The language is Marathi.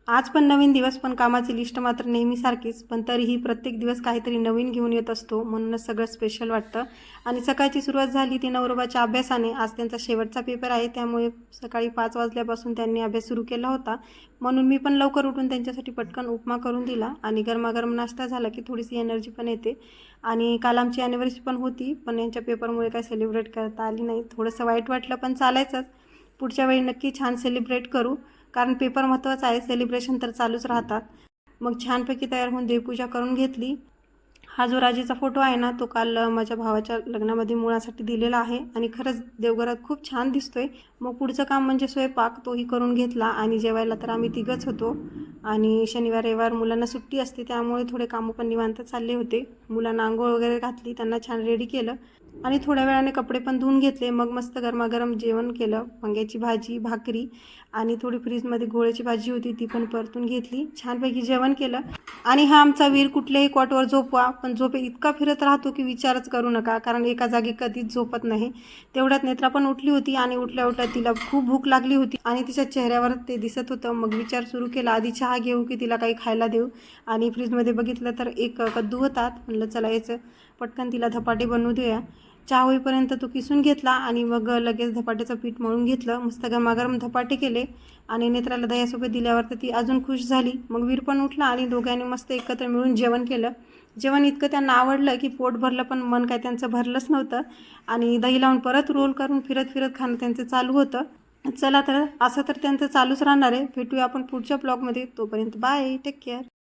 आज पण नवीन दिवस, पण कामाची लिस्ट मात्र नेहमीसारखीच. पण तरीही प्रत्येक दिवस काहीतरी नवीन घेऊन येत असतो, म्हणूनच सगळं स्पेशल वाटतं. आणि सकाळची सुरुवात झाली ती नवरोबाच्या अभ्यासाने. आज त्यांचा शेवटचा पेपर आहे, त्यामुळे सकाळी 5 वाजल्यापासून त्यांनी अभ्यास सुरू केला होता. म्हणून मी पण लवकर उठून त्यांच्यासाठी पटकन उपमा करून दिला. आणि गरमागरम नाश्ता झाला की थोडीशी एनर्जी पण येते. आणि काल आमची ॲनिव्हर्सरी पण होती, पण यांच्या पेपरमुळे काय सेलिब्रेट करता आली नाही. थोडंसं वाईट वाटलं, पण चालायचंच. पुढच्या वेळी नक्की छान सेलिब्रेट करू, कारण पेपर महत्त्वाचा आहे. सेलिब्रेशन तर चालूच राहतात. मग छानपैकी तयार होऊन देवपूजा करून घेतली. हा जो राजेचा फोटो आहे ना, तो काल माझ्या भावाच्या लग्नामध्ये मुलासाठी दिलेला आहे आणि खरंच देवघरात खूप छान दिसतोय. मग पुढचं काम म्हणजे स्वयंपाक, तोही करून घेतला. आणि जेवायला तर आम्ही तिघंच होतो. आणि शनिवार रविवार मुलांना सुट्टी असते, त्यामुळे थोडे कामं पण निवांत चालले होते. मुलांना आंघोळ वगैरे घातली, त्यांना छान रेडी केलं आणि थोड्या वेळाने कपडे पण धुवून घेतले. मग मस्त गरमागरम जेवण केलं. वांग्याची भाजी, भाकरी आणि थोडी फ्रीजमध्ये घोळ्याची भाजी होती, ती पण परतून घेतली. छानपैकी जेवण केलं. आणि हा आमचा वीर कुठल्याही कॉटवर झोपवा, पण झोपेत इतका फिरत राहतो की विचारच करू नका, कारण एका जागी कधीच झोपत नाही. तेवढ्यात नेत्रा पण उठली होती आणि उठल्या उठल्या तिला खूप भूक लागली होती आणि तिच्या चेहऱ्यावर ते दिसत होतं. मग विचार सुरू केला, आधी चहा घेऊ की तिला काही खायला देऊ. आणि फ्रीजमध्ये बघितलं तर एक कद्दू होतात. म्हणलं चला याचं पटकन तिला धपाटे बनवू देऊया. चहा होईपर्यंत तो किसून घेतला आणि मग लगेच धपाट्याचं पीठ मळून घेतलं. मस्त गरमागरम धपाटे केले आणि नेत्राला दह्यासोबत दिल्यावर तर ती अजून खुश झाली. मग वीर पण उठला आणि दोघांनी मस्त एकत्र मिळून जेवण केलं. जेवण इतकं त्यांना आवडलं की पोट भरलं, पण मन काय त्यांचं भरलंच नव्हतं. आणि दही लावून परत रोल करून फिरत फिरत खाणं त्यांचं चालू होतं. चला तर असं तर त्यांचं चालूच राहणार आहे. भेटूया आपण पुढच्या ब्लॉगमध्ये. तोपर्यंत बाय, टेक केअर.